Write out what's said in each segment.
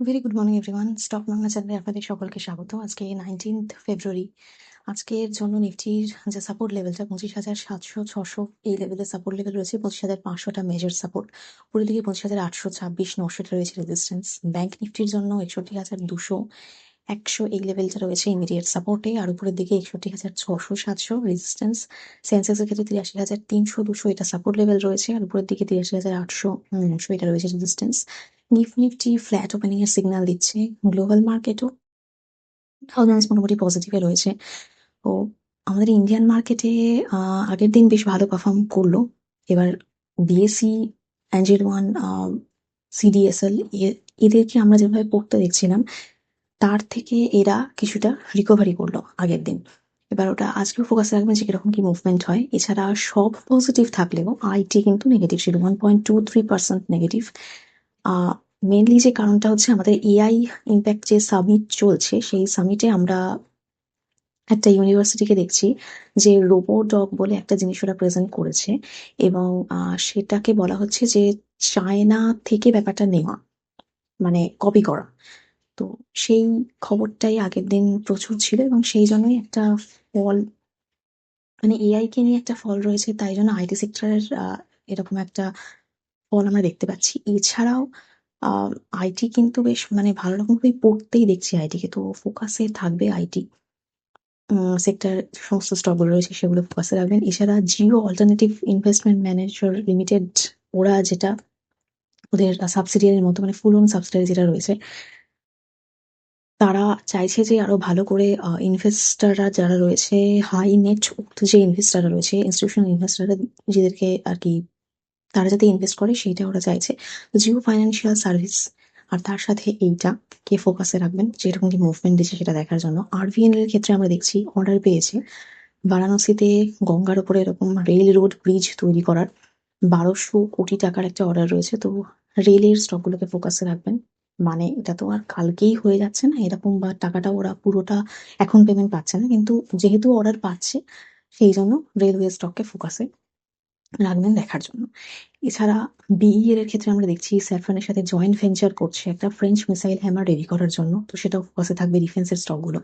Very good morning everyone. Stock Bangla চ্যানেলে আপনাদের সকলকে স্বাগত। আজকে 19th ফেব্রুয়ারি। আজকের জন্য নিফটির যে সাপোর্ট লেভেলটা 25,700-600 এই লেভেলের সাপোর্ট লেভেল রয়েছে। 25,500টা মেজর সাপোর্ট, উপরের দিকে 25,826-900টা রয়েছে রেজিস্ট্যান্স। ব্যাংক নিফটির জন্য 61,200 100 এই লেভেলটা রয়েছে ইমিডিয়েট সাপোর্টে, আর উপরের দিকে 61,600-700 রেজিস্ট্যান্স। সেন্সেক্সের ক্ষেত্রে 83,300-200 এটা সাপোর্ট লেভেল রয়েছে, আর উপরের দিকে 83,800-900 এটা রয়েছে রেজিস্ট্যান্স। নিফটি ফ্ল্যাট ওপেনিং এর সিগন্যাল দিচ্ছে। গ্লোবাল মার্কেটও হাউজেন্স মোটামুটি পজিটিভে রয়েছে। তো আমাদের ইন্ডিয়ান মার্কেটে আগের দিন বেশ ভালো পারফর্ম করলো। এবার বিএসসি, অ্যাঞ্জেল ওয়ান, সিডিএসএল এদেরকে আমরা যেভাবে পড়তে দেখছিলাম তার থেকে এরা কিছুটা রিকভারি করলো আগের দিন। এবার ওটা আজকেও ফোকাস রাখবেন যে কিরকম কি মুভমেন্ট হয়। এছাড়া সব পজিটিভ থাকলেও আইটি কিন্তু নেগেটিভ ছিল, 1.23% নেগেটিভ। মেনলি যে কারণটা হচ্ছে আমাদের এআই ইম্প্যাক্ট যে সামিট চলছে, সেই সামিটে আমরা একটা ইউনিভার্সিটিকে দেখছি যে রোবোডগ বলে একটা জিনিস ওরা প্রেজেন্ট করেছে, এবং সেটাকে বলা হচ্ছে যে চায়না থেকে ব্যাপারটা নেওয়া, মানে কপি করা। তো সেই খবরটাই আগের দিন প্রচুর ছিল, এবং সেই জন্যই একটা ফল, মানে এআই কে নিয়ে একটা ফল রয়েছে, তাই জন্য আইটি সেক্টরের এরকম একটা ফল আমরা দেখতে পাচ্ছি। এছাড়াও আইটি কিন্তু বেশ মানে ভালো রকম ভাবে পড়তেই দেখছি আইটিকে, তো ফোকাসে থাকবে আইটি সেক্টর। সমস্ত স্টকগুলো রয়েছে সেগুলো ফোকাসে রাখবেন। এছাড়া Jio alternative investment manager limited, ওরা যেটা ওদের সাবসিডিয়ারির মতো, মানে ফুল ওন সাবসিডিয়ারি যেটা রয়েছে, তারা চাইছে যে আরো ভালো করে ইনভেস্টররা যারা রয়েছে, হাই নেট যে ইনভেস্টররা রয়েছে, ইনস্টিটিউশনাল ইনভেস্টররা যেদেরকে আর কি তারা যাতে ইনভেস্ট করে সেইটা ওরা চাইছে। তো জিও ফাইন্যান্সিয়াল সার্ভিস আর তার সাথে এইটা কে ফোকাসে রাখবেন, যেরকম কি মুভমেন্ট দিচ্ছে সেটা দেখার জন্য। আরভিএনএল এর ক্ষেত্রে আমরা দেখছি অর্ডার পেয়েছে বারাণসীতে গঙ্গার উপরে এরকম রেল রোড ব্রিজ তৈরি করার 1,200 কোটি টাকার একটা অর্ডার রয়েছে। তো রেলের স্টকগুলোকে ফোকাসে রাখবেন। মানে এটা তো আর কালকেই হয়ে যাচ্ছে না এরকম, বা টাকাটা ওরা পুরোটা এখন পেমেন্ট পাচ্ছে না, কিন্তু যেহেতু অর্ডার পাচ্ছে সেই জন্য রেলওয়ে স্টককে ফোকাসে রাখবেন দেখার জন্য। এছাড়া বিইএর এর ক্ষেত্রে আমরা দেখছি স্যাফরনের সাথে জয়েন্ট ভেঞ্চার করছে একটা ফ্রেঞ্চ মিসাইল হ্যামার রেডি করার জন্য, তো সেটাও ফোকাসে থাকবে ডিফেন্সের স্টকগুলো।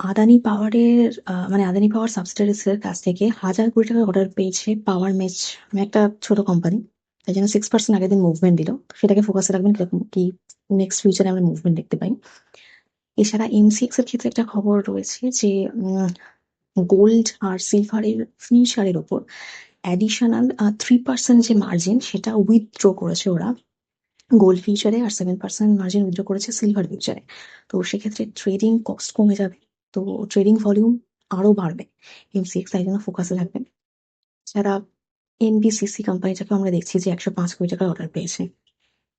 আদানি পাওয়ারের মানে আদানি পাওয়ার সাবসিডিয়ারিজ এর কাছ থেকে 1,000 কোটি টাকার অর্ডার পেয়েছে পাওয়ার মেচ, একটা ছোট কোম্পানি, তাই জন্য 6% আগের দিন মুভমেন্ট দিল। তো সেটাকে ফোকাসে রাখবেন কিরকম কি নেক্সট ফিউচারে আমরা মুভমেন্ট দেখতে পাই। এছাড়া এমসিএক্স এর ক্ষেত্রে একটা খবর রয়েছে যে গোল্ড আর সিলভারের ফিউচারের ওপর অ্যাডিশনাল 3% যে মার্জিন সেটা উইথড্র করেছে ওরা গোল্ড ফিউচারে, আর 7% মার্জিন উইথড্র করেছে সিলভার ফিউচারে। তো সেক্ষেত্রে ট্রেডিং কস্ট কমে যাবে, তো ট্রেডিং ভলিউম আরো বাড়বে। এমসিএক্স তাই জন্য ফোকাসে থাকবেন। যারা এনবিসিসি কোম্পানিটাকে আমরা দেখছি যে 105 কোটি টাকার অর্ডার পেয়েছে।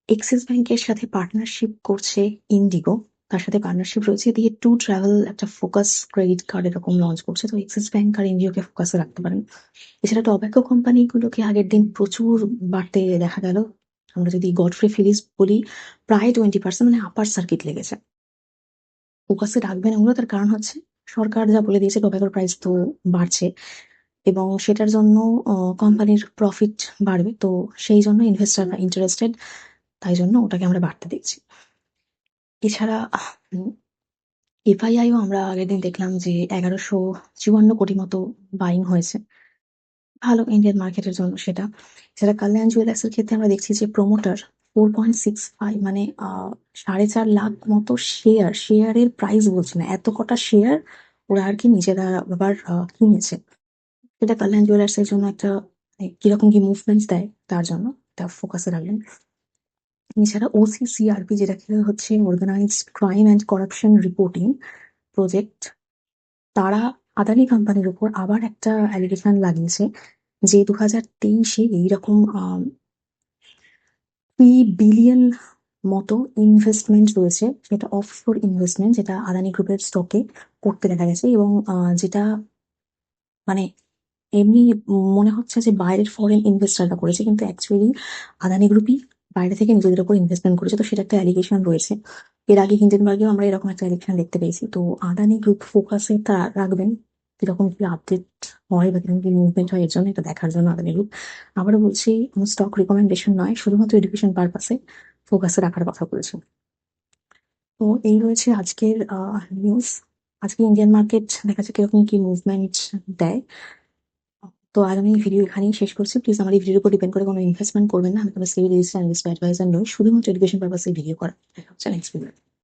এক্সিস ব্যাংকের সাথে পার্টনারশিপ করছে ইন্ডিগো, তার সাথে পার্টনারশিপ রয়েছে দিয়ে টু ট্রাভেল একটা ফোকাস ক্রেডিট কার্ড এরকম লঞ্চ করছে। তো এক্সিস ব্যাংক আর ইন্ডিগোকে ফোকাসে রাখতে পারেন। এছাড়া টব্যাকো কোম্পানিগুলোকে আগের দিন প্রচুর বাড়তে দেখা গেল। আমরা যদি গডফ্রে ফিলিপস বলি, প্রায় 20% মানে আপার সার্কিট লেগেছে। ফোকাসে রাখবেন ওগুলো, তার কারণ হচ্ছে সরকার যা বলে দিয়েছে টোব্যাকোর প্রাইস তো বাড়ছে, এবং সেটার জন্য কোম্পানির প্রফিট বাড়বে, তো সেই জন্য ইনভেস্টররা ইন্টারেস্টেড, তাই জন্য ওটাকে আমরা বাড়তে দেখছি। এছাড়া এফআইআইও আমরা আগের দিন দেখলাম যে 1,154 কোটি মতো বাইং হয়েছে, ভালো ইন্ডিয়ান মার্কেটের জন্য সেটা। যেটা কল্যাণ জুয়েলার্স এর ক্ষেত্রে আমরা দেখছি যে প্রমোটার 4.65 মানে 4.5 লাখ মতো শেয়ারের প্রাইস বলছি না, এত কটা শেয়ার ওরা আর কি নিজেরা আবার কিনেছে। এটা কল্যাণ জুয়েলার্স এর জন্য একটা কিরকম কি মুভমেন্ট দেয় তার জন্য এটা ফোকাসে রাখবেন। এছাড়া ওসিসিআরপি, যেটা কি হচ্ছে organised crime and corruption reporting project, তারা আদানি কোম্পানির উপর আবার একটা অ্যালিগেশন লাগিয়েছে যে 2023-এ এইরকম 3 বিলিয়ন মতো ইনভেস্টমেন্ট রয়েছে, সেটা অফশোর ইনভেস্টমেন্ট, যেটা আদানি গ্রুপের স্টকে করতে দেখা গেছে, এবং যেটা মানে এমনি মনে হচ্ছে যে বাইরের ফরেন ইনভেস্টররা করেছে, কিন্তু অ্যাকচুয়ালি আদানি গ্রুপই বাইরে থেকে নিজেদের উপর ইনভেস্টমেন্ট করেছে, তো সেটা একটা অ্যালিগেশন রয়েছে। এর আগে হিন্ডেনবার্গেও আমরা এরকম একটা অ্যালিগেশন দেখতে পেয়েছি। তো আদানি গ্রুপ ফোকাসে তা রাখবেন, কিরকম কি আপডেট হয় বা কিরকম কি মুভমেন্ট হয় এর জন্য এটা দেখার জন্য আদানি গ্রুপ। আবারও বলছি, স্টক রিকমেন্ডেশন নয়, শুধুমাত্র এডুকেশন পারপাসে ফোকাসে রাখার কথা বলেছি। তো এই রয়েছে আজকের নিউজ। আজকে ইন্ডিয়ান মার্কেট দেখা যাক কিরকম কি মুভমেন্ট দেয়। তো আর আমি ভিডিও এখানেই শেষ করছি। প্লিজ আমার এই ভিডিওর উপর ডিপেন্ড করে কোনো ইনভেস্টমেন্ট করবেন না। আমি কোনো সেল রেজিস্টার ইনভেস্টমেন্ট অ্যাডভাইজার নই। শুধুমাত্র এডুকেশন পারপাসে ভিডিও করা। দেখা হচ্ছে নেক্সট ভিডিও।